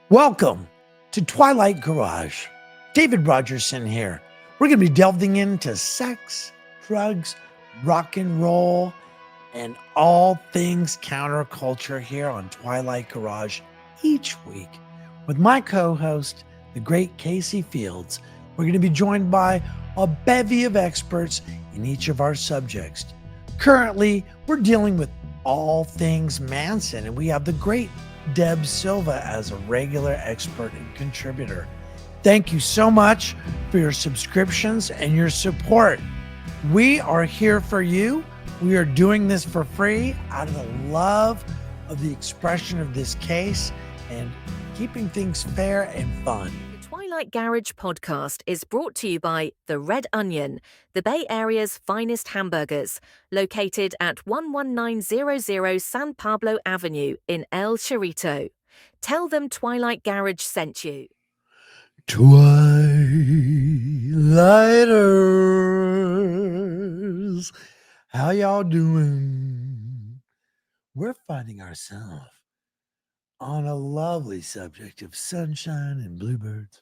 Welcome to Twilight Garage. David Rogerson here. We're going to be delving into sex, drugs, rock and roll, and all things counterculture here on Twilight Garage each week. With my co-host, the great Casey Fields, we're going to be joined by a bevy of experts in each of our subjects. Currently, we're dealing with all things Manson, and we have the great Deb Silva as a regular expert and contributor. Thank you so much for your subscriptions and your support. We are here for you. We are doing this for free out of the love of the expression of this case and keeping things fair and fun. The Twilight Garage podcast is brought to you by The Red Onion, the Bay Area's finest hamburgers, located at 11900 San Pablo Avenue in El Chorrito. Tell them Twilight Garage sent you. Twilighters, how y'all doing? We're finding ourselves on a lovely subject of sunshine and bluebirds.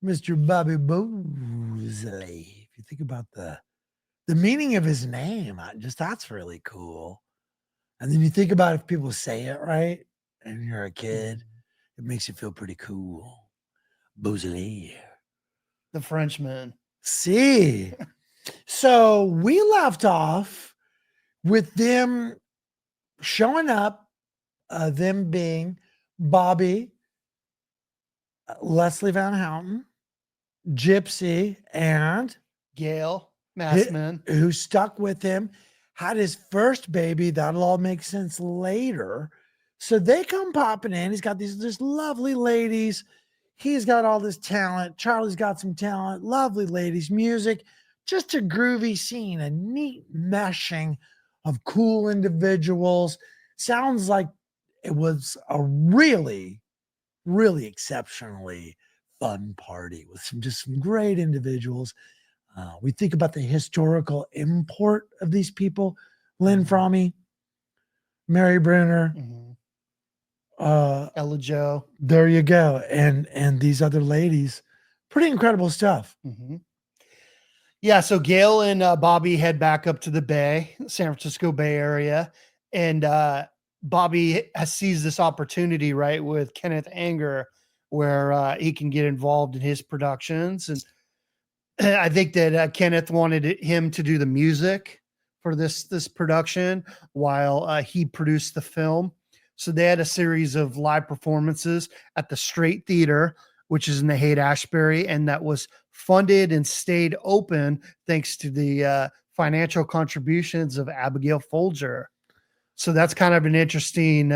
Mr. Bobby Beausoleil. If you think about the meaning of his name, that's really cool. And then you think about if people say it right and you're a kid, it makes you feel pretty cool. Beausoleil. The Frenchman. See. So we left off with them showing up, them being Bobby, Leslie Van Houten, Gypsy, and Gail, Massman, who stuck with him, had his first baby. That'll all make sense later. So they come popping in. He's got these lovely ladies. He's got all this talent. Charlie's got some talent. Lovely ladies, music, just a groovy scene, a neat meshing of cool individuals. Sounds like it was a really exceptionally fun party with some great individuals. We think about the historical import of these people: Lynn Fromey, Mary Brenner, Ella Joe. There you go, and these other ladies. Pretty incredible stuff. Yeah, so Gail and Bobby head back up to the Bay, San Francisco Bay Area, and Bobby has seized this opportunity, right, with Kenneth Anger, where he can get involved in his productions. And I think that Kenneth wanted him to do the music for this production while he produced the film. So they had a series of live performances at the Straight Theater, which is in the Haight-Ashbury, and that was funded and stayed open thanks to the financial contributions of Abigail Folger. So that's kind of an interesting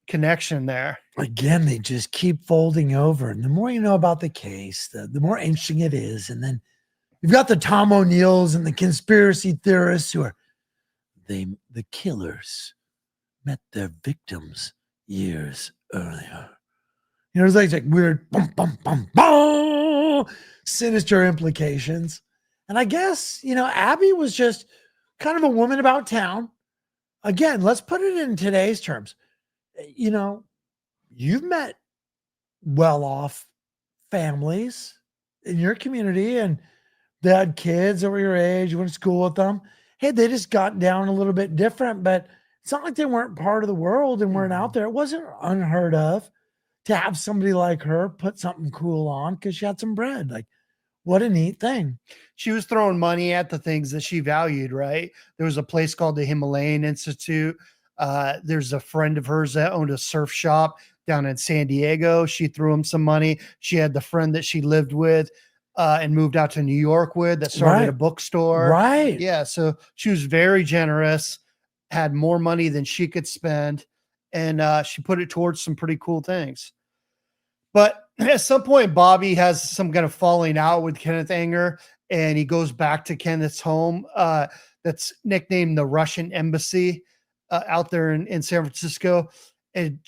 connection there. Again, they just keep folding over. And the more you know about the case, the more interesting it is. And then you've got the Tom O'Neills and the conspiracy theorists who are the killers met their victims years earlier. You know, there's like weird sinister implications. And I guess, Abby was just kind of a woman about town. Again, let's put it in today's terms. You've met well-off families in your community, and they had kids that were your age. You went to school with them. Hey, they just got down a little bit different, but it's not like they weren't part of the world and weren't out there. It wasn't unheard of to have somebody like her put something cool on because she had some bread. Like, what a neat thing. She was throwing money at the things that she valued, right? There was a place called the Himalayan Institute. There's a friend of hers that owned a surf shop down in San Diego. She threw him some money. She had the friend that she lived with and moved out to New York with that started a bookstore. Right. Yeah. So she was very generous, had more money than she could spend, and she put it towards some pretty cool things. But at some point, Bobby has some kind of falling out with Kenneth Anger, and he goes back to Kenneth's home that's nicknamed the Russian Embassy out there in San Francisco. And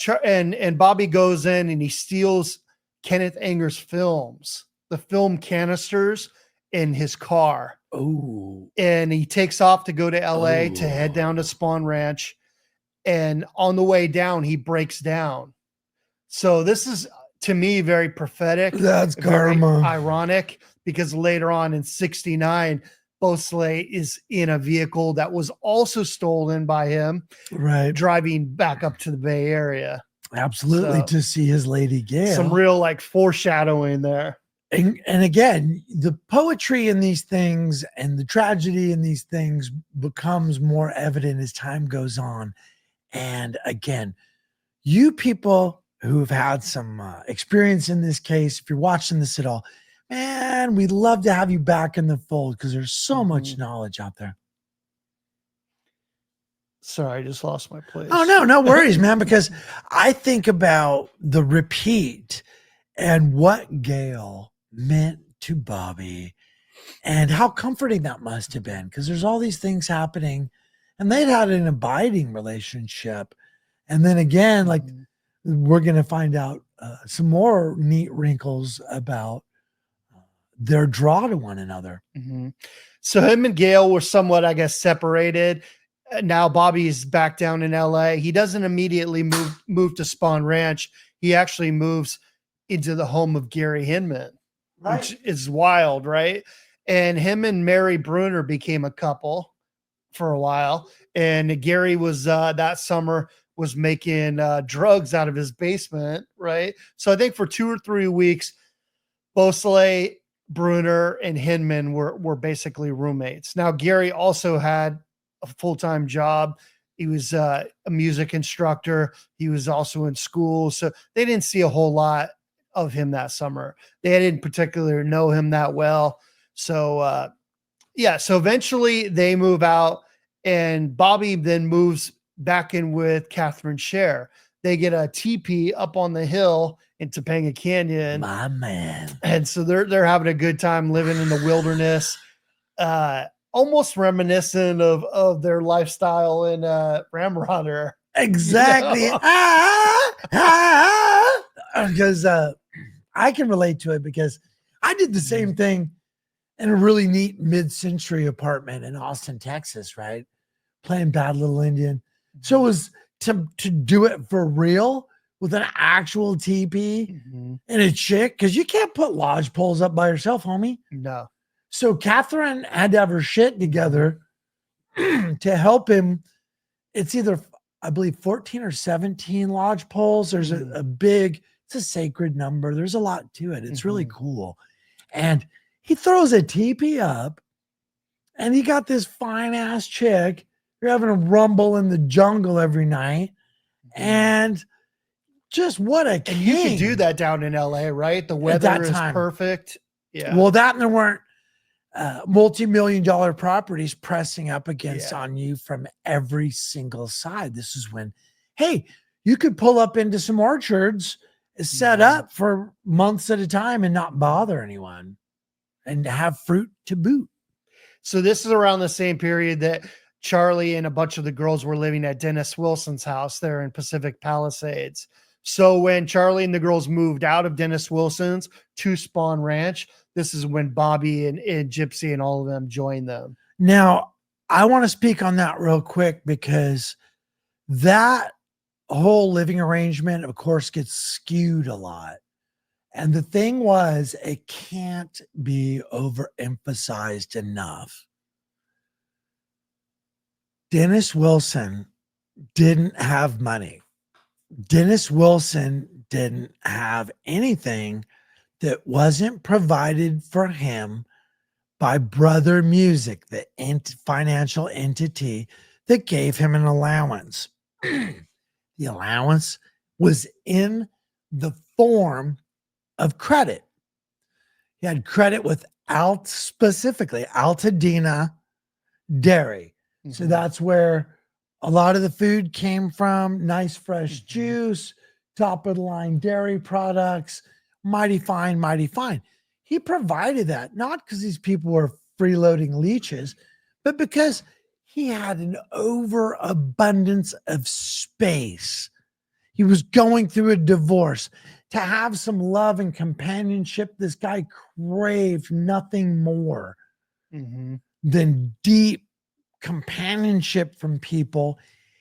Bobby goes in and he steals Kenneth Anger's films, the film canisters, in his car. Oh. And he takes off to go to LA to head down to Spawn Ranch. And on the way down, he breaks down. So this is, to me, very prophetic. That's Very karma. ironic, because later on in 69, Beausoleil is in a vehicle that was also stolen by him, Right. driving back up to the Bay Area. Absolutely. So, to see his lady Gail. some real like foreshadowing there. And again, the poetry in these things and the tragedy in these things becomes more evident as time goes on. And again, you people who've had some experience in this case, if you're watching this at all, man, we'd love to have you back in the fold because there's so much knowledge out there. Sorry, I just lost my place. Oh, no worries, man, because I think about the repeat and what Gail meant to Bobby and how comforting that must have been, because there's all these things happening and they'd had an abiding relationship. And then again, like we're going to find out some more neat wrinkles about their draw to one another. So him and Gail were somewhat, I guess, separated. Now Bobby's back down in LA. He doesn't immediately move to Spawn Ranch. He actually moves into the home of Gary Hinman, which is wild, right? And him and Mary Bruner became a couple for a while. And Gary was that summer was making drugs out of his basement, right? So I think for 2 or 3 weeks, Beausoleil, Bruner, and Hinman were basically roommates. Now Gary also had a full-time job. He was a music instructor. He was also in school. So they didn't see a whole lot of him that summer. They didn't particularly know him that well. So, so eventually they move out, and Bobby then moves back in with Catherine Scher. They get a teepee up on the hill in Topanga Canyon. My man. And so they're having a good time living in the wilderness. Almost reminiscent of their lifestyle in Ramrodder. Exactly. Because I can relate to it, because I did the same thing in a really neat mid-century apartment in Austin, Texas, right? Playing Bad Little Indian. So it was to do it for real with an actual teepee and a chick, because you can't put lodge poles up by yourself, homie. No. So Catherine had to have her shit together to help him. It's either, I believe, 14 or 17 lodge poles. There's a big, it's a sacred number. There's a lot to it. It's really cool. And he throws a teepee up, and he got this fine ass chick. You're having a rumble in the jungle every night. And just what a king. And you could do that down in LA, right? The weather is perfect. Yeah. Well, that, and there weren't multi-million-dollar properties pressing up against on you from every single side. This is when, hey, you could pull up into some orchards, set up for months at a time and not bother anyone, and have fruit to boot. So this is around the same period that Charlie and a bunch of the girls were living at Dennis Wilson's house there in Pacific Palisades. So when Charlie and the girls moved out of Dennis Wilson's to Spawn Ranch, this is when Bobby and Gypsy and all of them joined them. Now, I want to speak on that real quick, because that whole living arrangement, of course, gets skewed a lot. And the thing was, it can't be overemphasized enough. Dennis Wilson didn't have money. Dennis Wilson didn't have anything that wasn't provided for him by Brother Music, the financial entity that gave him an allowance. The allowance was in the form of credit. He had credit with specifically Altadena Dairy. So that's where a lot of the food came from. Nice fresh juice, top of the line dairy products, mighty fine, mighty fine. He provided that, not because these people were freeloading leeches, but because he had an overabundance of space. He was going through a divorce. To have some love and companionship, this guy craved nothing more than deep companionship from people.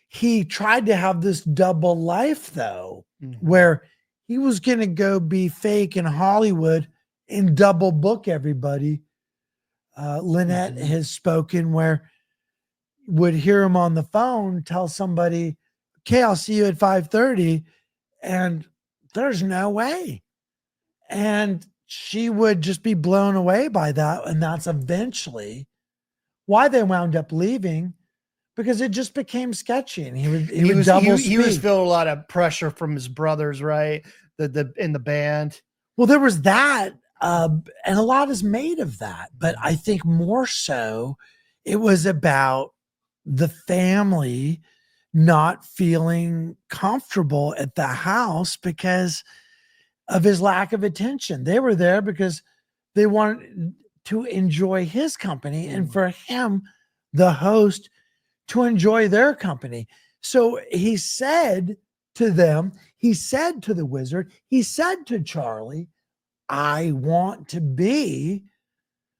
He tried to have this double life, though, where he was going to go be fake in Hollywood and double book everybody. Lynette has spoken where would hear him on the phone, tell somebody, okay, I'll see you at 5:30. And there's no way. And she would just be blown away by that. And that's eventually why they wound up leaving, because it just became sketchy. And he was feeling a lot of pressure from his brothers, right? In the band. Well, there was that. And a lot is made of that. But I think more so it was about the family not feeling comfortable at the house because of his lack of attention. They were there because they wanted to enjoy his company and for him, the host, to enjoy their company. So he said to them, he said to the wizard, he said to Charlie, I want to be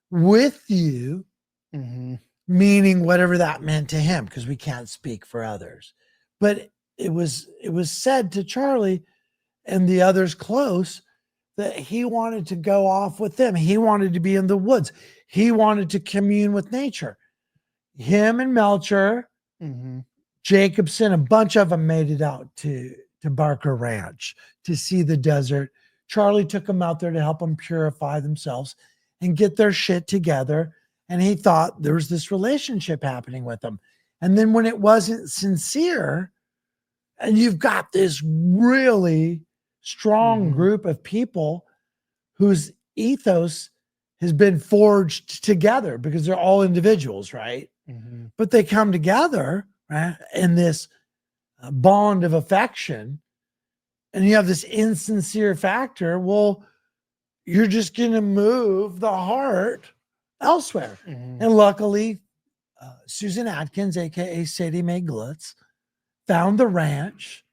with you, meaning whatever that meant to him, because we can't speak for others. But it was said to Charlie and the others close that he wanted to go off with them. He wanted to be in the woods. He wanted to commune with nature. Him and Melcher, Jacobson, a bunch of them made it out to Barker Ranch to see the desert. Charlie took them out there to help them purify themselves and get their shit together. And he thought there was this relationship happening with them. And then when it wasn't sincere, and you've got this really strong group of people whose ethos has been forged together because they're all individuals, right? But they come together, right, in this bond of affection, and you have this insincere factor. Well, you're just going to move the heart elsewhere. And luckily, Susan Atkins, aka Sadie Mae Glutz, found the ranch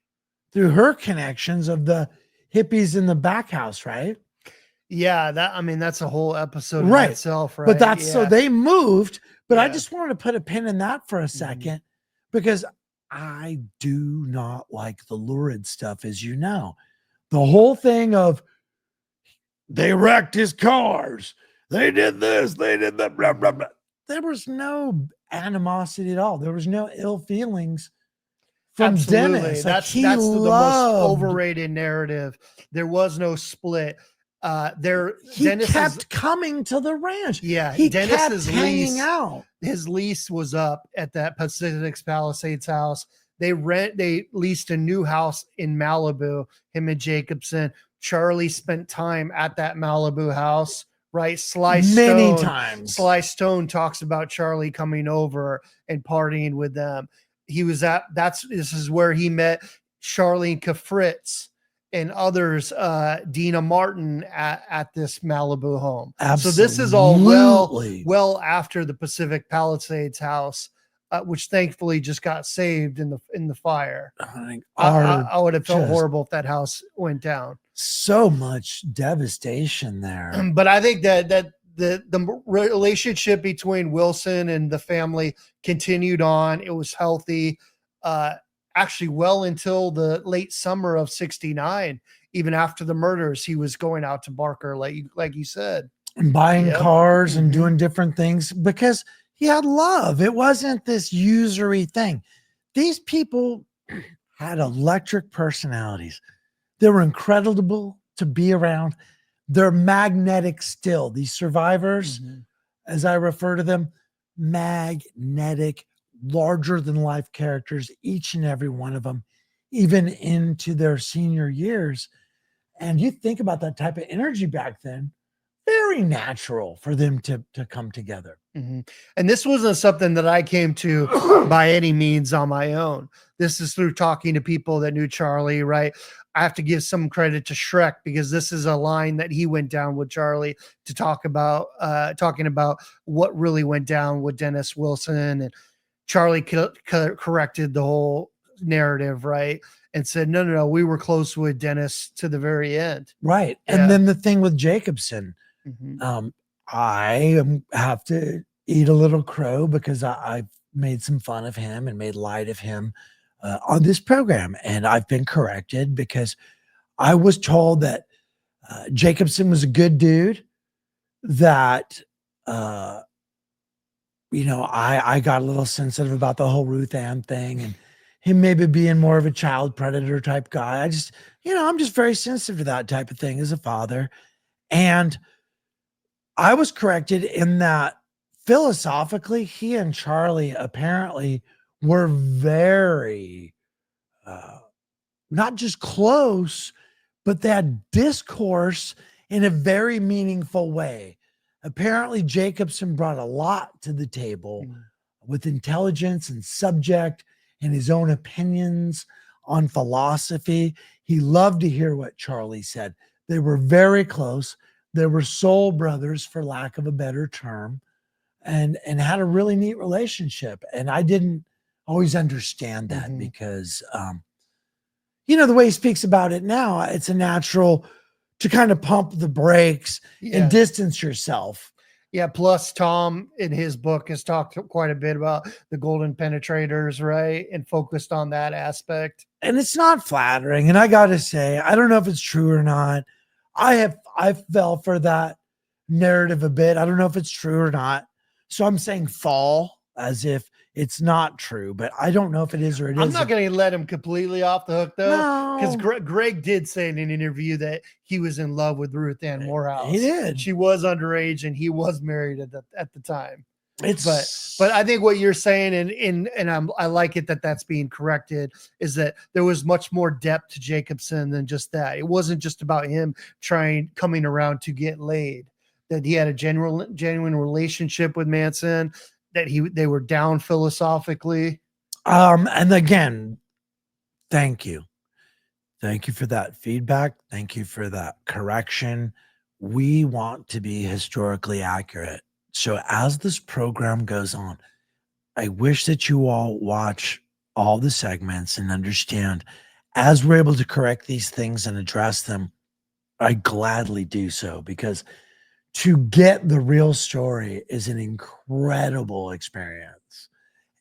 through her connections of the hippies in the back house, right? Yeah, that's a whole episode in itself, right? But that's so they moved. But I just wanted to put a pin in that for a second because I do not like the lurid stuff, as you know. The whole thing of they wrecked his cars, they did this, they did that, blah, blah, blah. There was no animosity at all. There was no ill feelings from Dennis. That's the most overrated narrative. There was no split. Dennis kept coming to the ranch. Yeah, he Dennis's kept hanging out. His lease was up at that Pacific Palisades house. They leased a new house in Malibu. Him and Jacobson. Charlie spent time at that Malibu house. Right, many times. Sly Stone talks about Charlie coming over and partying with them. He was this is where he met Charlene Kafritz and others, Dina Martin at this Malibu home. Absolutely. So this is all well after the Pacific Palisades house, which thankfully just got saved in the fire. I would have felt horrible if that house went down. So much devastation there. But I think that the relationship between Wilson and the family continued on. It was healthy. Actually, well until the late summer of '69, even after the murders, he was going out to Barker, like you said, and buying cars and doing different things because he had love. It wasn't this usury thing. These people had electric personalities. They were incredible to be around. They're magnetic still. These survivors, as I refer to them, magnetic, larger than life characters, each and every one of them, even into their senior years. And you think about that type of energy back then, very natural for them to come together. And this wasn't something that I came to by any means on my own. This is through talking to people that knew Charlie, right? I have to give some credit to Shrek because this is a line that he went down with Charlie to talk about, talking about what really went down with Dennis Wilson. And Charlie corrected the whole narrative, right? And said, no, we were close with Dennis to the very end. Right. And then the thing with Jacobson, I have to eat a little crow because I've made some fun of him and made light of him on this program. And I've been corrected because I was told that Jacobson was a good dude, that, I got a little sensitive about the whole Ruth Ann thing and him maybe being more of a child predator type guy. I'm just very sensitive to that type of thing as a father. And I was corrected in that philosophically, he and Charlie apparently were very, not just close, but they had discourse in a very meaningful way. Apparently, Jacobson brought a lot to the table with intelligence and subject and his own opinions on philosophy. He loved to hear what Charlie said. They were very close. They were soul brothers, for lack of a better term, and had a really neat relationship. And I didn't always understand that because, the way he speaks about it now, it's a natural to kind of pump the brakes and distance yourself. Yeah. Plus, Tom in his book has talked quite a bit about the golden penetrators, right? And focused on that aspect. And it's not flattering. And I got to say, I don't know if it's true or not. I fell for that narrative a bit. I don't know if it's true or not. So I'm saying fall as if it's not true, but I don't know if it is or it isn't. I'm not going to let him completely off the hook though, because No. Greg did say in an interview that he was in love with Ruth Ann Morehouse. He did. She was underage and he was married at the time. But I think what you're saying, and I like it that that's being corrected, is that there was much more depth to Jacobson than just that. It wasn't just about him coming around to get laid. That he had a genuine relationship with Manson. That they were down philosophically. And again, thank you for that feedback. Thank you for that correction. We want to be historically accurate. So as this program goes on, I wish that you all watch all the segments and understand, as we're able to correct these things and address them, I gladly do so, because to get the real story is an incredible experience,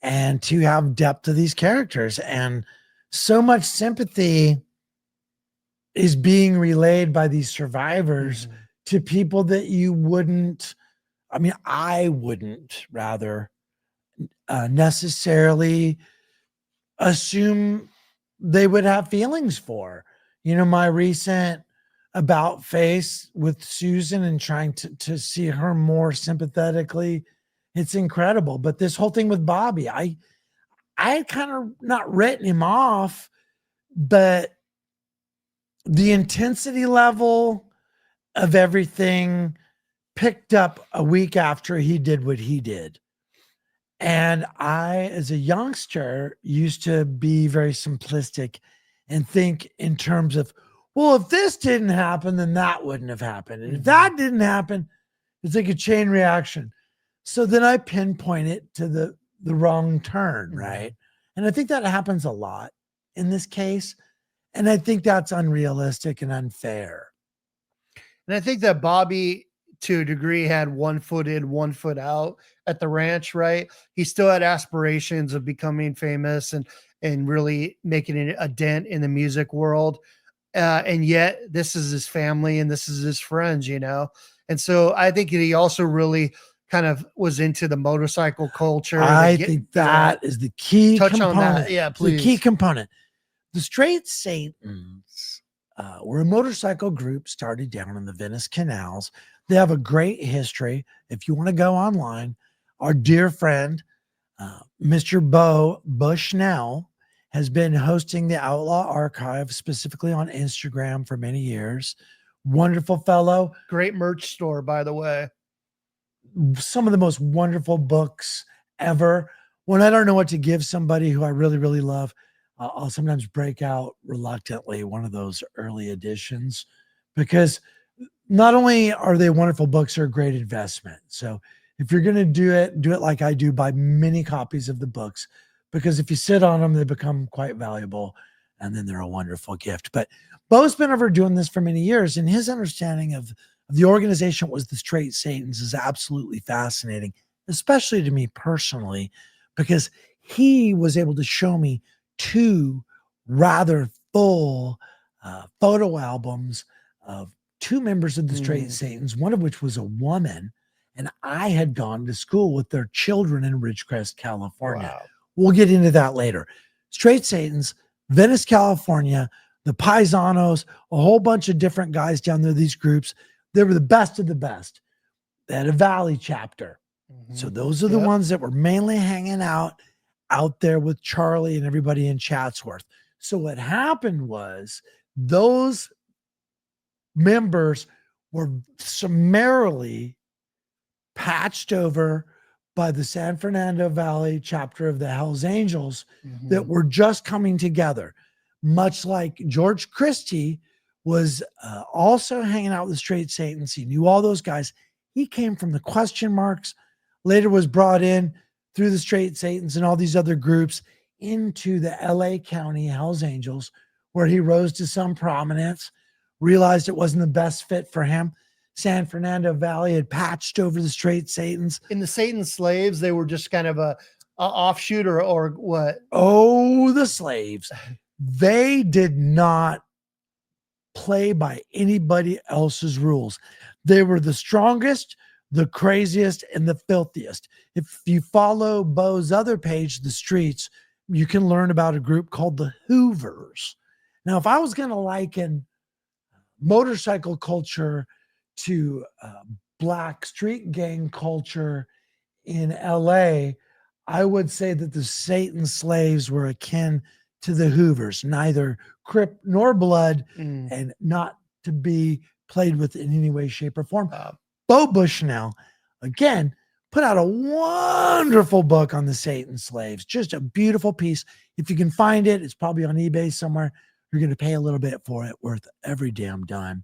and to have depth to these characters, and so much sympathy is being relayed by these survivors to people that you wouldn't, I wouldn't rather necessarily assume they would have feelings for. My recent about face with Susan and trying to see her more sympathetically, it's incredible. But this whole thing with Bobby, I had kind of not written him off, but the intensity level of everything picked up a week after he did what he did. And I, as a youngster, used to be very simplistic and think in terms of, well, if this didn't happen, then that wouldn't have happened. And if that didn't happen, it's like a chain reaction. So then I pinpoint it to the wrong turn, right? And I think that happens a lot in this case. And I think that's unrealistic and unfair. And I think that Bobby, to a degree, had 1 foot in, 1 foot out at the ranch, right? He still had aspirations of becoming famous and really making a dent in the music world. And yet this is his family and this is his friends, And so I think he also really kind of was into the motorcycle culture. I think that is the key touch component. on that. Yeah, please. The key component. The Straight Satans were a motorcycle group started down in the Venice canals. They have a great history. If you want to go online, our dear friend, Mr. Bo Bushnell, has been hosting the Outlaw Archive, specifically on Instagram, for many years. Wonderful fellow. Great merch store, by the way. Some of the most wonderful books ever. When I don't know what to give somebody who I really, really love, I'll sometimes break out reluctantly one of those early editions, because not only are they wonderful books, they're a great investment. So if you're going to do it like I do, buy many copies of the books, because if you sit on them, they become quite valuable, and then they're a wonderful gift. But Bo's been over doing this for many years, and his understanding of the organization was the Straight Satans is absolutely fascinating, especially to me personally, because he was able to show me 2 rather full photo albums of two members of the Straight Satans, one of which was a woman, and I had gone to school with their children in Ridgecrest, California. Wow. We'll get into that later. Straight Satans, Venice, California, the Paisanos, a whole bunch of different guys down there, these groups. They were the best of the best. They had a Valley chapter. So those are the ones that were mainly hanging out there with Charlie and everybody in Chatsworth. So what happened was those members were summarily patched over by the San Fernando Valley chapter of the Hells Angels that were just coming together. Much like George Christie was also hanging out with the Straight Satans. He knew all those guys. He came from the Question Marks, later was brought in through the Straight Satans and all these other groups into the LA County Hells Angels, where he rose to some prominence, realized it wasn't the best fit for him. San Fernando Valley had patched over the Straight Satans. In the Satan Slaves, they were just kind of a offshoot or what? Oh, the slaves. They did not play by anybody else's rules. They were the strongest, the craziest, and the filthiest. If you follow Bo's other page, The Streets, you can learn about a group called the Hoovers. Now, if I was going to liken motorcycle culture to black street gang culture in LA, I would say that the Satan Slaves were akin to the Hoovers, neither Crip nor Blood, and not to be played with in any way, shape, or form. Bo Bushnell, again, put out a wonderful book on the Satan Slaves. Just a beautiful piece. If you can find it, it's probably on eBay somewhere. You're going to pay a little bit for it, worth every damn dime.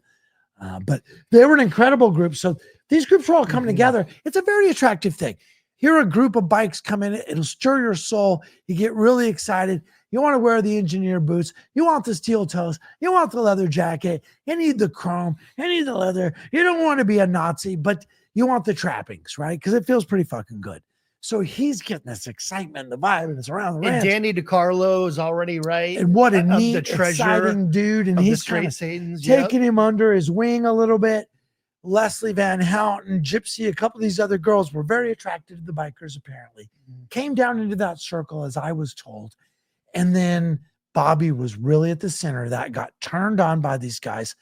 But they were an incredible group. So these groups were all coming together. It's a very attractive thing. Here, a group of bikes come in. It'll stir your soul. You get really excited. You want to wear the engineer boots. You want the steel toes. You want the leather jacket. You need the chrome. You need the leather. You don't want to be a Nazi, but you want the trappings, right? Because it feels pretty fucking good. So he's getting this excitement, the vibe, and it's around the ranch. And Danny DiCarlo is already right. And what a neat, exciting dude. And he's kind of taking him under his wing a little bit. Leslie Van Houten, Gypsy, a couple of these other girls were very attracted to the bikers, apparently. Came down into that circle, as I was told. And then Bobby was really at the center of that, got turned on by these guys.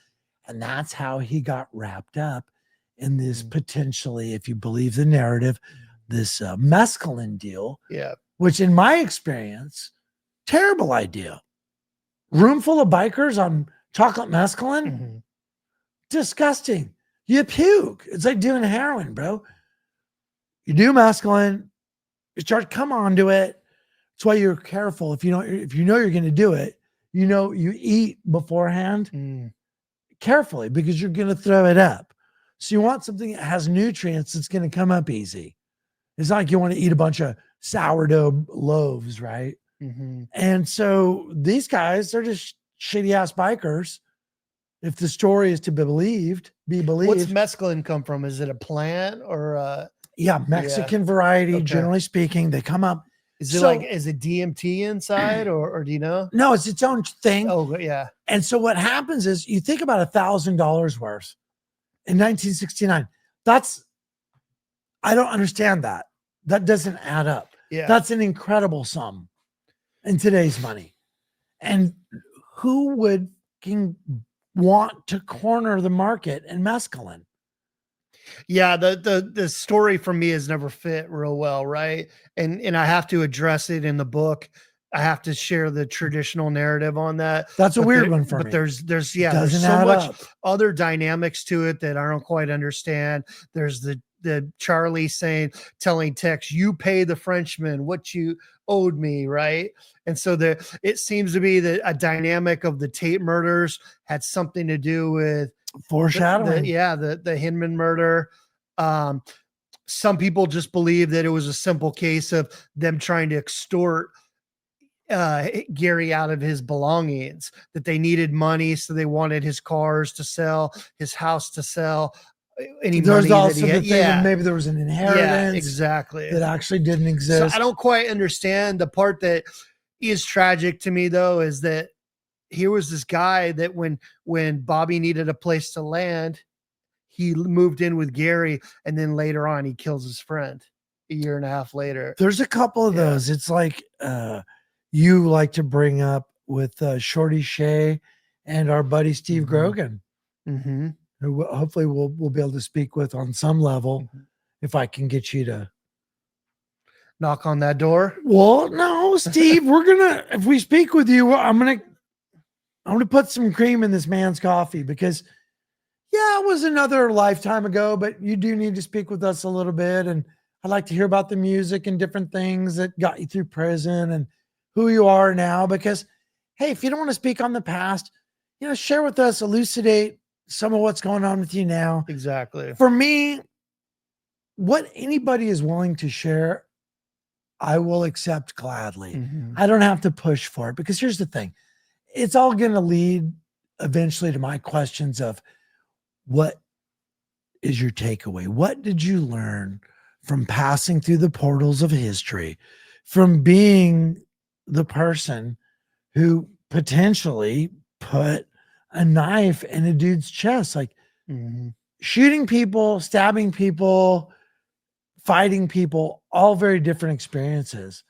And that's how he got wrapped up in this potentially, if you believe the narrative, this mescaline deal. Yeah. Which in my experience, terrible idea. Room full of bikers on chocolate mescaline? Disgusting. You puke. It's like doing heroin, bro. You do mescaline, you start come on to it. That's why you're careful. If you know you're going to do it, you eat beforehand carefully because you're going to throw it up. So you want something that has nutrients that's going to come up easy. It's not like you want to eat a bunch of sourdough loaves, right? And so these guys, they're just shitty ass bikers. If the story is to be believed. What's mescaline come from? Is it a plant or Mexican variety, okay. Generally speaking, they come up. Is it DMT inside or do you know? No, it's its own thing. Oh, yeah. And so what happens is you think about $1,000 worth in 1969. I don't understand that. That doesn't add up. Yeah. That's an incredible sum in today's money. And who would want to corner the market in mescaline? Yeah, the story for me has never fit real well, right? And I have to address it in the book. I have to share the traditional narrative on that. That's a weird one for me. But there's so much other dynamics to it that I don't quite understand. There's the Charlie telling Tex, you pay the Frenchman what you owed me, right? And so it seems to be that a dynamic of the Tate murders had something to do with foreshadowing. The Hinman murder. Some people just believe that it was a simple case of them trying to extort Gary out of his belongings, that they needed money, so they wanted his cars to sell, his house to sell. There's also the thing that maybe there was an inheritance exactly that actually didn't exist. So I don't quite understand. The part that is tragic to me, though, is that here was this guy that when Bobby needed a place to land, he moved in with Gary, and then later on he kills his friend a year and a half later. There's a couple of those. It's like you like to bring up with Shorty Shea and our buddy Steve Grogan, who hopefully we'll be able to speak with on some level if I can get you to knock on that door. Well, no, Steve, if we speak with you, I'm gonna put some cream in this man's coffee because it was another lifetime ago, but you do need to speak with us a little bit. And I'd like to hear about the music and different things that got you through prison and who you are now, because, hey, if you don't want to speak on the past, share with us, elucidate some of what's going on with you now. Exactly. For me, what anybody is willing to share, I will accept gladly. I don't have to push for it, because here's the thing. It's all going to lead eventually to my questions of what is your takeaway? What did you learn from passing through the portals of history, from being the person who potentially put a knife in a dude's chest, like shooting people, stabbing people, fighting people, all very different experiences.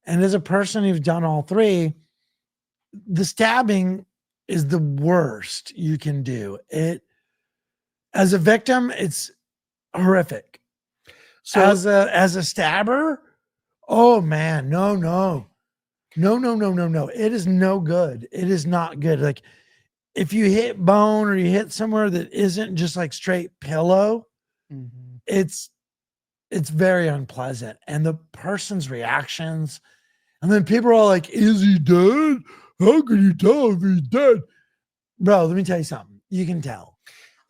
And as a person who's done all three, the stabbing is the worst you can do. As a victim, it's horrific. So as a stabber, oh man, no. It is no good. It is not good. Like if you hit bone or you hit somewhere that isn't just like straight pillow, it's very unpleasant. And the person's reactions, and then people are all like, is he dead? How can you tell if he's dead? Bro, let me tell you something. You can tell.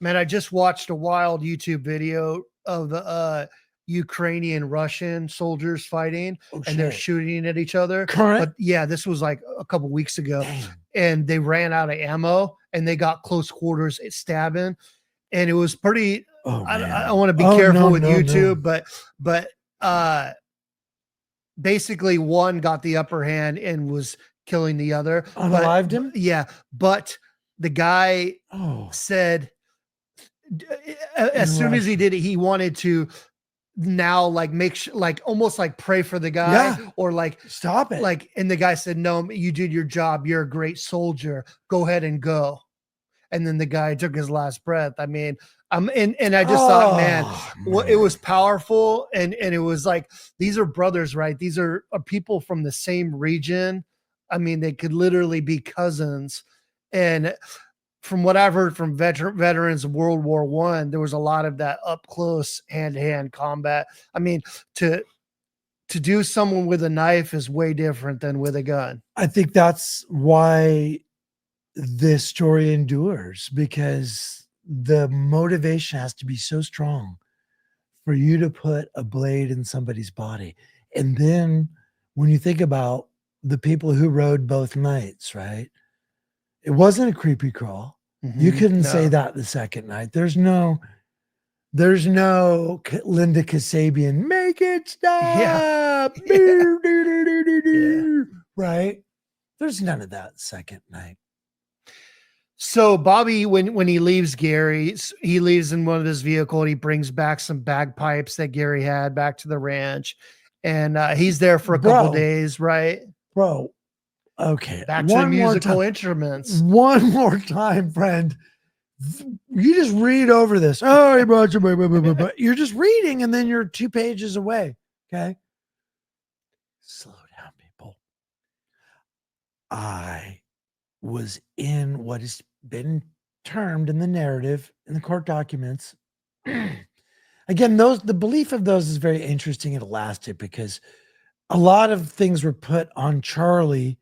Man, I just watched a wild YouTube video of the Ukrainian Russian soldiers fighting, and they're shooting at each other. Current? But this was like a couple weeks ago. Damn. And they ran out of ammo and they got close quarters at stabbing. And it was pretty, I want to be careful with YouTube, but basically one got the upper hand and was killing the other. Unalived him? Yeah. But the guy said, as soon as he did it, he wanted to now like almost like pray for the guy or like stop it. Like, and the guy said, no, you did your job. You're a great soldier. Go ahead and go. And then the guy took his last breath. I mean, and I just thought, man, it was powerful. And it was like, these are brothers, right? These are people from the same region. I mean, they could literally be cousins. And from what I've heard from veterans of World War I, there was a lot of that up close hand-to-hand combat. I mean, to do someone with a knife is way different than with a gun. I think that's why this story endures, because the motivation has to be so strong for you to put a blade in somebody's body. And then when you think about the people who rode both nights, right? It wasn't a creepy crawl. You couldn't say that the second night. There's no Linda Kasabian, make it stop. Right? There's none of that second night. So Bobby, when he leaves Gary, he leaves in one of his vehicle and he brings back some bagpipes that Gary had back to the ranch. And he's there for a couple days, right? Bro. Okay. Back to the musical instruments. One more time, friend. You just read over this. Oh, you're just reading, and then you're 2 pages away. Okay. Slow down, people. I was in what has been termed in the narrative, in the court documents. Again, the belief of those is very interesting and elastic, because a lot of things were put on Charlie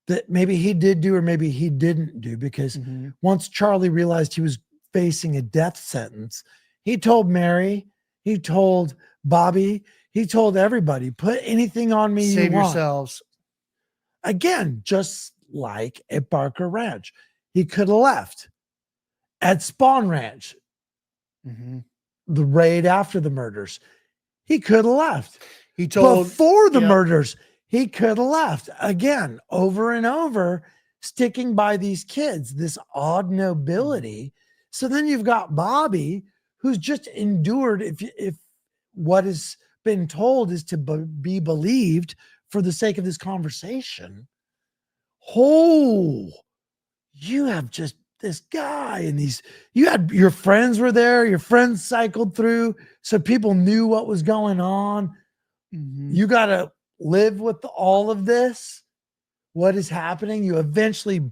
that maybe he did do or maybe he didn't do, because once Charlie realized he was facing a death sentence, he told Mary, he told Bobby, he told everybody, put anything on me Save you want. yourselves. Again, just like at Barker Ranch. He could have left. At Spawn Ranch, the raid after the murders, he could have left. He told before the murders, he could have left. Again, over and over, sticking by these kids, this odd nobility. So then you've got Bobby, who's just endured, if what has been told is to be believed for the sake of this conversation. Oh, you have just this guy and you had your friends were there, your friends cycled through, so people knew what was going on. You got to live with all of this. What is happening? You eventually,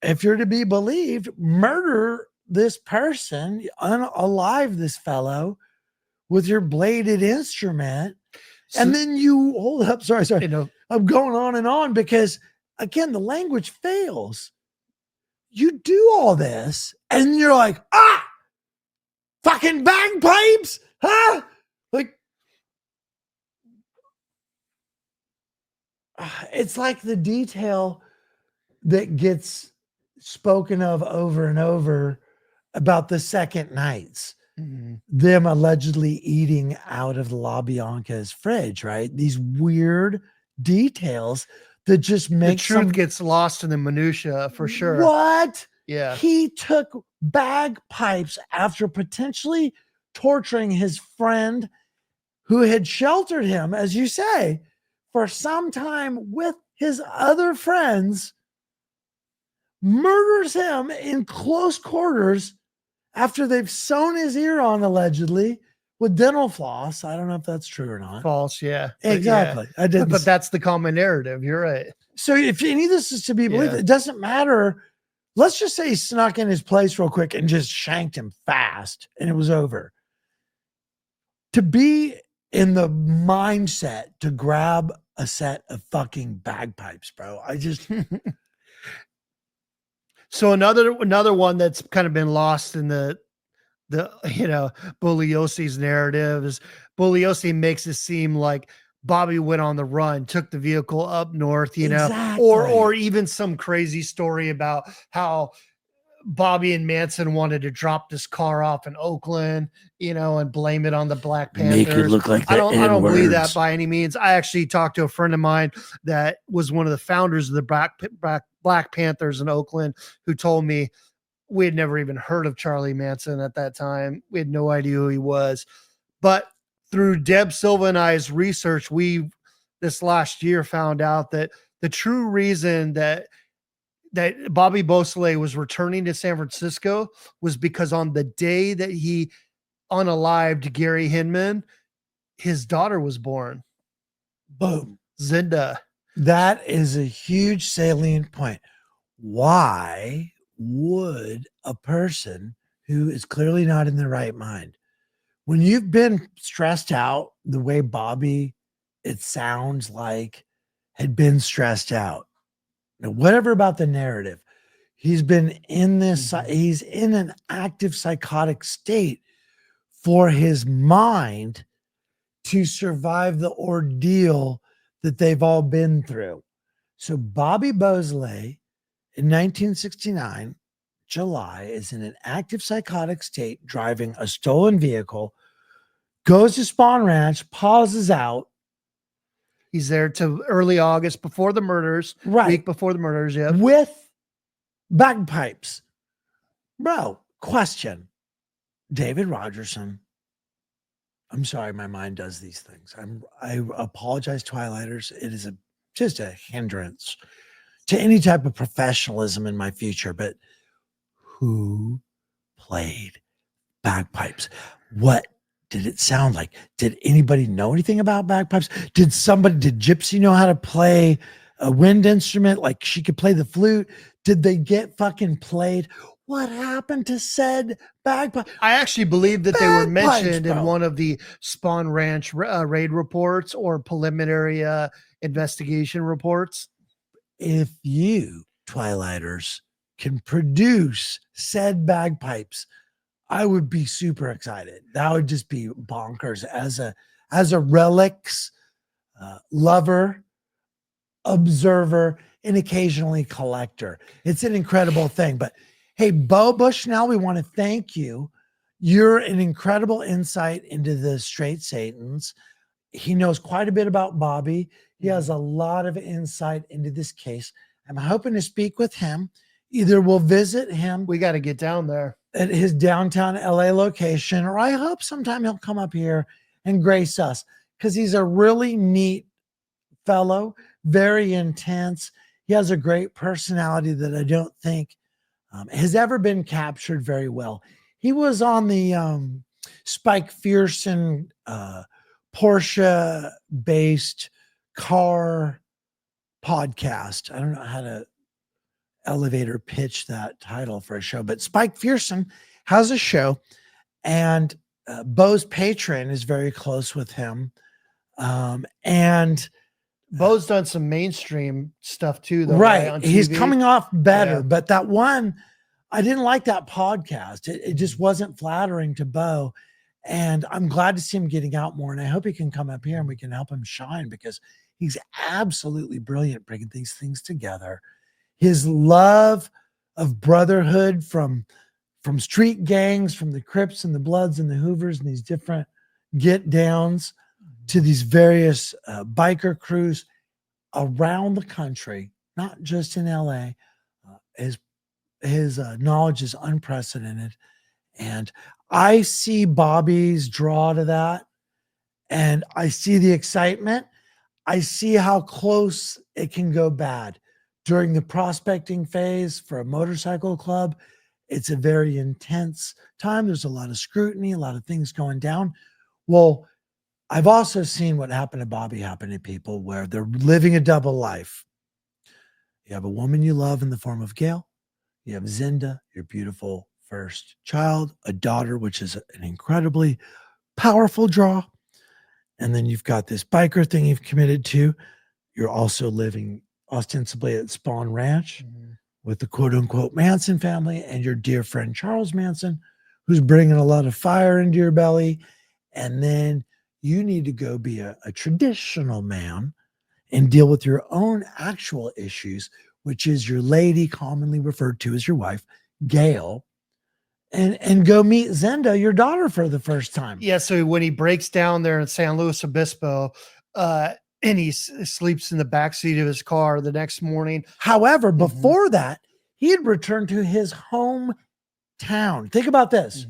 if you're to be believed, murder this person, unalive this fellow with your bladed instrument. And then you hold up. Sorry. I'm going on and on because, again, the language fails. You do all this and you're like, fucking bagpipes, huh? Like, it's like the detail that gets spoken of over and over about the second nights, them allegedly eating out of LaBianca's fridge, right? These weird details that just make the truth gets lost in the minutia for sure. What? Yeah. He took bagpipes after potentially torturing his friend who had sheltered him, as you say, for some time with his other friends, murders him in close quarters after they've sewn his ear on, allegedly, with dental floss. I don't know if that's true or not. False, yeah. Exactly. Yeah. But that's the common narrative. You're right. So if any of this is to be believed, it doesn't matter. Let's just say he snuck in his place real quick and just shanked him fast and it was over. To be in the mindset to grab a set of fucking bagpipes, bro. I just... So another one that's kind of been lost in the Bugliosi's narrative is Bugliosi makes it seem like Bobby went on the run, took the vehicle up north, Exactly. or even some crazy story about how Bobby and Manson wanted to drop this car off in Oakland, and blame it on the Black Panthers. Make it look like I don't believe that by any means. I actually talked to a friend of mine that was one of the founders of the Black Panthers in Oakland, who told me we had never even heard of Charlie Manson at that time. We had no idea who he was. But through Deb Silva and I's research, we this last year found out that the true reason that Bobby Beausoleil was returning to San Francisco was because on the day that he unalived Gary Hinman, his daughter was born. Boom. Zinda. That is a huge salient point. Why would a person who is clearly not in their right mind, when you've been stressed out the way Bobby, it sounds like, had been stressed out? Now, whatever about the narrative, he's been in this, he's in an active psychotic state for his mind to survive the ordeal that they've all been through. So Bobby Beausoleil in 1969, July, is in an active psychotic state, driving a stolen vehicle, goes to Spawn Ranch, pauses out. He's there to early August before the murders, week before the murders, with bagpipes. Bro, question. David Rogerson. I'm sorry, my mind does these things. I apologize, Twilighters. It is just a hindrance to any type of professionalism in my future. But who played bagpipes? What did it sound like? Did anybody know anything about bagpipes? Did Gypsy know how to play a wind instrument? Like she could play the flute? Did they get fucking played? What happened to said bagpipe? I actually believe that they were mentioned in one of the Spawn Ranch raid reports or preliminary investigation reports. If you, Twilighters, can produce said bagpipes, I would be super excited. That would just be bonkers as a relics lover, observer, and occasionally collector. It's an incredible thing. But hey, Bo Bushnell, we want to thank you. You're an incredible insight into the Straight Satans. He knows quite a bit about Bobby. He has a lot of insight into this case. I'm hoping to speak with him. Either we'll visit him We got to get down there. at his downtown LA location, or I hope sometime he'll come up here and grace us, because he's a really neat fellow, very intense. He has a great personality that I don't think has ever been captured very well. He was on the Spike Fearson Porsche based car podcast. I don't know how to elevator pitch that title for a show, but Spike Fearson has a show, and Bo's patron is very close with him. And Bo's done some mainstream stuff too, though. right, On he's TV. coming off better, Yeah. but that one, I didn't like that podcast. It just wasn't flattering to Bo. And I'm glad to see him getting out more. And I hope he can come up here and we can help him shine, because he's absolutely brilliant bringing these things together. His love of brotherhood from street gangs, from the Crips and the Bloods and the Hoovers and these different get downs, to these various biker crews around the country, not just in LA. His knowledge is unprecedented. And I see Bobby's draw to that. And I see the excitement. I see how close it can go bad. During the prospecting phase for a motorcycle club, it's a very intense time. There's a lot of scrutiny, a lot of things going down. Well, I've also seen what happened to Bobby happen to people where they're living a double life. You have a woman you love in the form of Gail. You have Zinda, your beautiful first child, a daughter, which is an incredibly powerful draw. And then you've got this biker thing you've committed to. You're also living ostensibly at Spawn Ranch with the quote unquote Manson family and your dear friend Charles Manson, who's bringing a lot of fire into your belly. And then you need to go be a traditional man and deal with your own actual issues, which is your lady, commonly referred to as your wife, Gail, and go meet Zenda, your daughter, for the first time. Yeah. So when he breaks down there in San Luis Obispo, and he sleeps in the backseat of his car the next morning. However, before that, he had returned to his hometown. Think about this.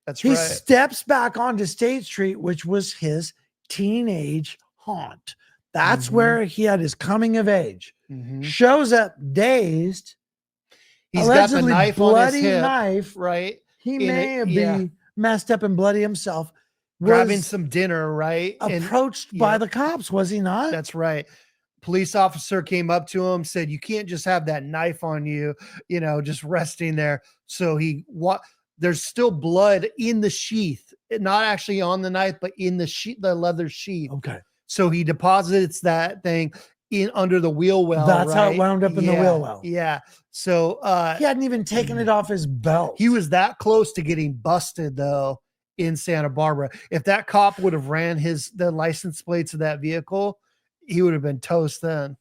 That's He right. steps back onto State Street, which was his teenage haunt. That's where he had his coming of age. Shows up dazed. He's got the allegedly knife on his bloody hip, knife. right? He In may it, be messed up and bloody himself. Grabbing Was some dinner, right? approached by the cops, was he not? That's right. Police officer came up to him, said, "You can't just have that knife on you, just resting there." So there's still blood in the sheath, not actually on the knife, but in the sheath, the leather sheath. Okay. So he deposits that thing in under the wheel well. That's how it right? wound up in the wheel well. Yeah. So He hadn't even taken it off his belt. he was that close to getting busted though in Santa Barbara. If that cop would have ran the license plates of that vehicle, he would have been toast then.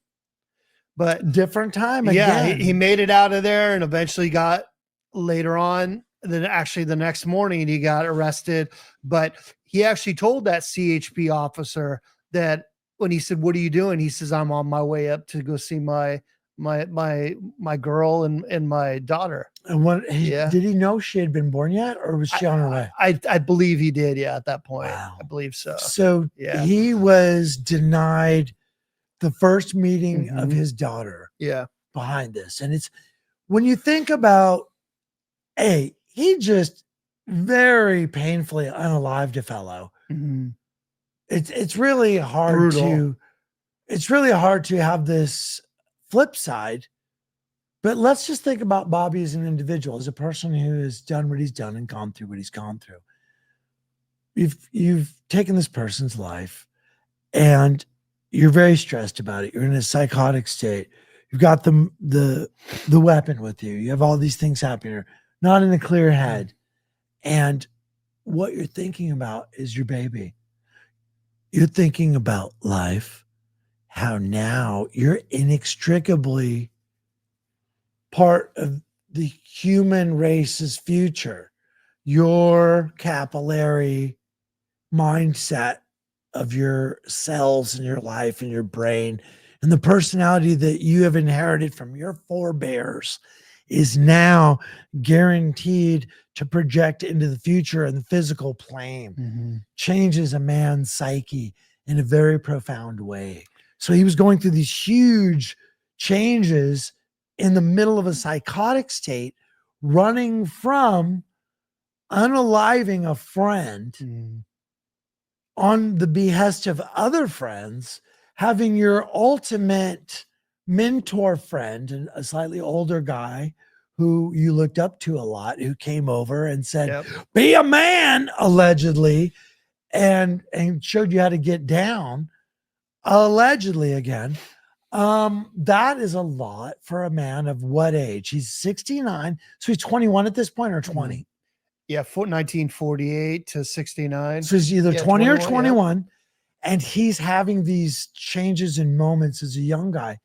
But different time yeah, again. he made it out of there and eventually got later on. Then actually the next morning he got arrested. But he actually told that CHP officer that when he said, "What are you doing?" He says, "I'm on my way up to go see my girl and my daughter." And did he know she had been born yet, or was she on her way? I believe he did. Yeah. At that point, Wow. I believe so. So Yeah. he was denied the first meeting of his daughter. Yeah. Behind this. And it's when you think about, he just very painfully unalived a fellow. It's really hard to have this flip side. But let's just think about Bobby as an individual, as a person who has done what he's done and gone through what he's gone through. You've taken this person's life and you're very stressed about it. You're in a psychotic state. You've got the weapon with you. You have all these things happening. You're not in a clear head. And what you're thinking about is your baby. You're thinking about life, how now you're inextricably part of the human race's future. Your capillary mindset of your cells and your life and your brain And the personality that you have inherited from your forebears is now guaranteed to project into the future and the physical plane, changes a man's psyche in a very profound way. So he was going through these huge changes in the middle of a psychotic state, running from unaliving a friend on the behest of other friends, having your ultimate mentor friend, and a slightly older guy who you looked up to a lot, who came over and said, be a man, allegedly, and showed you how to get down, allegedly again. That is a lot for a man of what age? He's 69. So he's 21 at this point, or 20? Yeah, 1948 to 69. So he's either 20 or 21. Yep. And he's having these changes in moments as a young guy,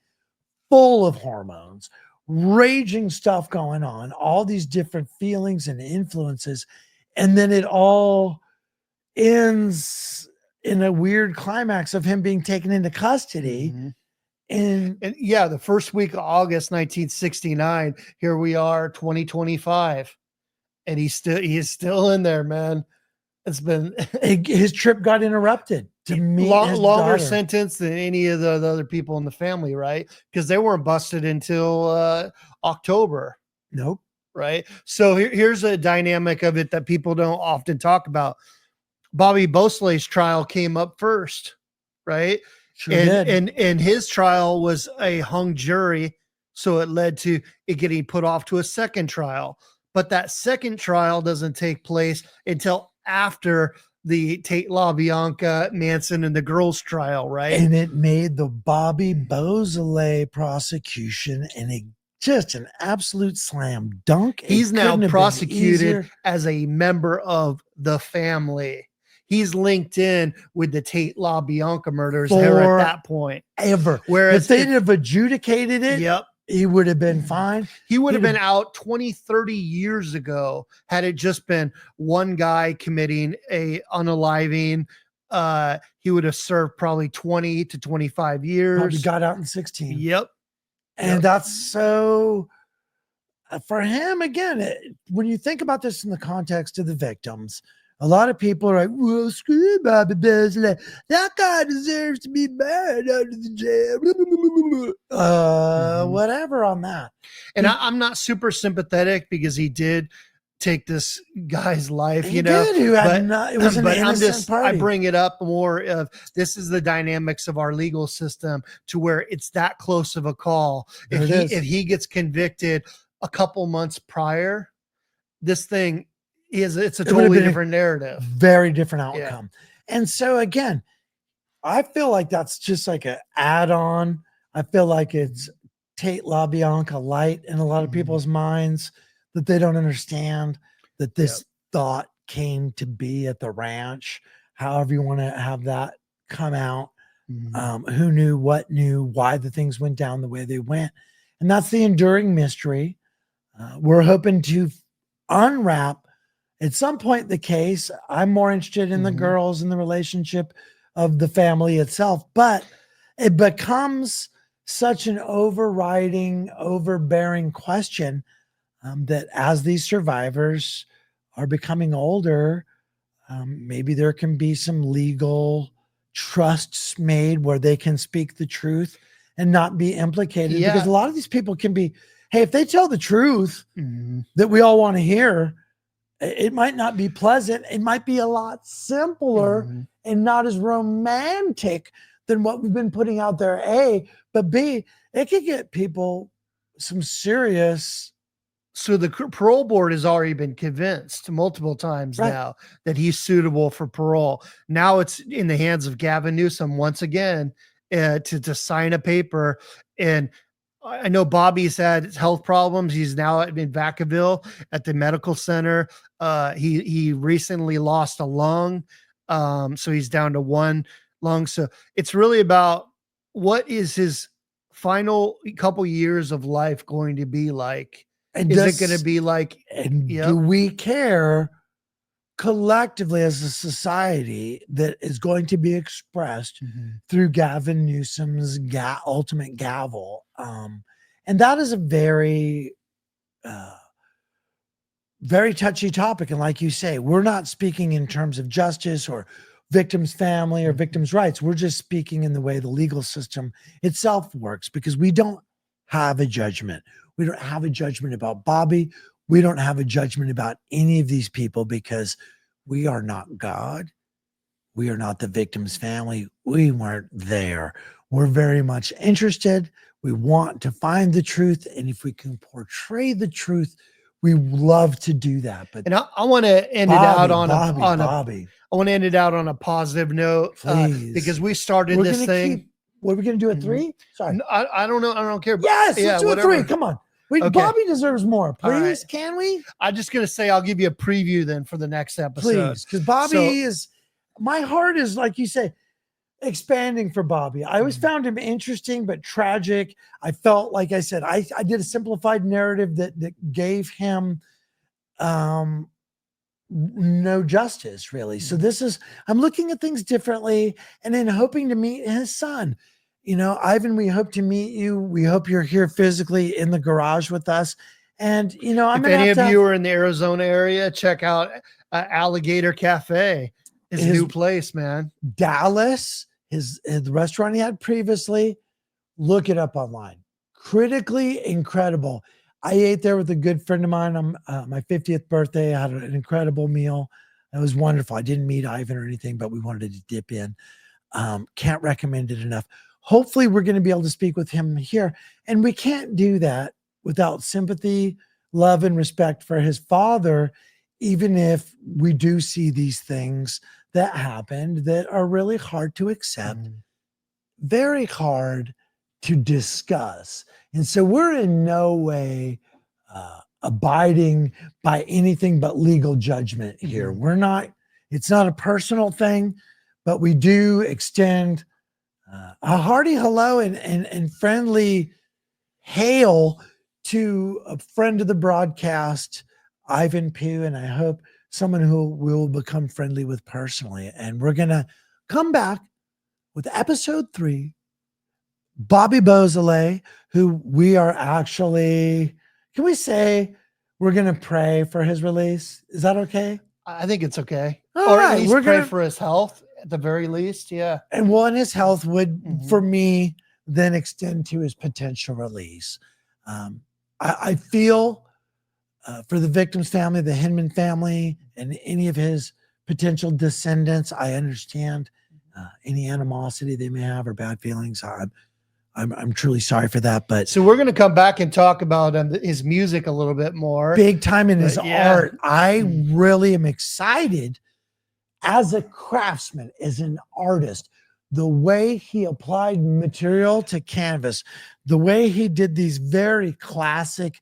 full of hormones, raging stuff going on, all these different feelings and influences. And then it all ends in a weird climax of him being taken into custody. And yeah, the first week of August 1969, here we are, 2025. And he is still in there, man. It's been his trip got interrupted to meet his longer daughter. sentence than any of the other people in the family, right? Because they weren't busted until October. Nope. Right. So here's a dynamic of it that people don't often talk about. Bobby Beausoleil's trial came up first, right? Sure did. And his trial was a hung jury, so it led to it getting put off to a second trial. But that second trial doesn't take place until after the Tate LaBianca, Manson, and the girls trial, right? And it made the Bobby Beausoleil prosecution just an absolute slam dunk. He's now prosecuted as a member of the family. He's linked in with the Tate LaBianca murders there at that point. Whereas if they'd have adjudicated it, he would have been fine. He would have been out 20, 30 years ago had it just been one guy committing a unaliving. He would have served probably 20 to 25 years. Probably got out in 16. Yep. And that's so, for him, again, when you think about this in the context of the victims, a lot of people are like, well, screw Bobby Beausoleil. That guy deserves to be buried out of the jail. Whatever on that. And I'm not super sympathetic because he did take this guy's life, it was an innocent party. I bring it up more of this is the dynamics of our legal system to where it's that close of a call. If he gets convicted a couple months prior, this thing it's a totally different narrative. Very different outcome. Yeah. And so again, I feel like that's just like an add-on. I feel like it's Tate LaBianca light in a lot of people's minds, that they don't understand that this thought came to be at the ranch, however you want to have that come out. Who knew, what knew, why the things went down the way they went. And that's the enduring mystery. We're hoping to unwrap at some point the case. I'm more interested in the girls and the relationship of the family itself, but it becomes such an overriding, overbearing question that as these survivors are becoming older, maybe there can be some legal trusts made where they can speak the truth and not be implicated. Because a lot of these people can be, hey, if they tell the truth that we all want to hear, it might not be pleasant. It might be a lot simpler and not as romantic than what we've been putting out there, A, but B, it could get people some serious. So the parole board has already been convinced multiple times now that he's suitable for parole. Now it's in the hands of Gavin Newsom once again to sign a paper. And I know Bobby's had health problems. He's now in Vacaville at the medical center. He recently lost a lung. So he's down to one lung. So it's really about what is his final couple years of life going to be like? Is it going to be like, do we care collectively as a society that is going to be expressed through Gavin Newsom's ultimate gavel. And that is a very, very touchy topic. And like you say, we're not speaking in terms of justice or victim's family or victim's rights. We're just speaking in the way the legal system itself works, because we don't have a judgment. We don't have a judgment about Bobby. We don't have a judgment about any of these people, because we are not God. We are not the victim's family. We weren't there. We're very much interested. We want to find the truth. And if we can portray the truth, we love to do that. But I want to end it out on I want to end it out on a positive note, because we started this thing. What are we going to do at 3? Sorry. I don't know. I don't care. Yes, let's do whatever. 3. Come on. Okay. Bobby deserves more. Please, right. Can we? I'm just going to say I'll give you a preview then for the next episode. Please, because Bobby is, my heart is, like you say, expanding for Bobby. I always found him interesting but tragic. I felt, like I said, I did a simplified narrative that gave him no justice, really. So this is, I'm looking at things differently, and then hoping to meet his son. You know, Ivan, we hope to meet you. We hope you're here physically in the garage with us. And, you know, if any of you are in the Arizona area, check out Alligator Cafe. His new place, man. Dallas, the restaurant he had previously. Look it up online. Critically incredible. I ate there with a good friend of mine on my 50th birthday. I had an incredible meal. It was wonderful. I didn't meet Ivan or anything, but we wanted to dip in. Can't recommend it enough. Hopefully we're going to be able to speak with him here. And we can't do that without sympathy, love, and respect for his father, even if we do see these things that happened that are really hard to accept, very hard to discuss. And so we're in no way abiding by anything but legal judgment here. We're not, it's not a personal thing, but we do extend a hearty hello and friendly hail to a friend of the broadcast, Ivan Pugh, and I hope someone who we'll become friendly with personally. And we're going to come back with episode 3, Bobby Beausoleil, who we are actually, can we say we're going to pray for his release? Is that okay? I think it's okay. All right, at least pray for his health at the very least. Yeah. And one, his health would, for me, then extend to his potential release. I feel for the victim's family, the Hinman family, and any of his potential descendants. I understand any animosity they may have or bad feelings. I'm truly sorry for that. But so we're going to come back and talk about his music a little bit more. Big time in his art. I really am excited as a craftsman, as an artist, the way he applied material to canvas, the way he did these very classic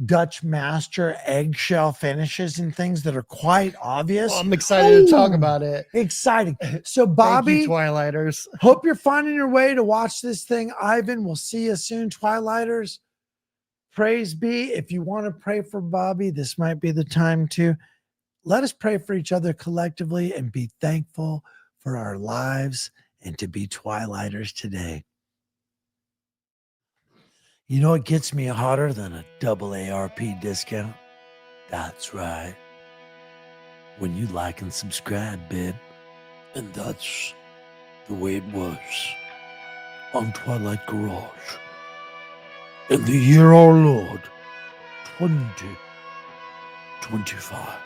Dutch master eggshell finishes and things that are quite obvious. I'm excited to talk about it. Exciting. So Bobby, thank you, Twilighters. Hope you're finding your way to watch this thing. Ivan, we'll see you soon, Twilighters. Praise be. If you want to pray for Bobby, this might be the time to let us pray for each other collectively and be thankful for our lives and to be Twilighters today. You know what gets me hotter than a double ARP discount? That's right. When you like and subscribe, babe. And that's the way it was on Twilight Garage. In the year our Lord, 2025.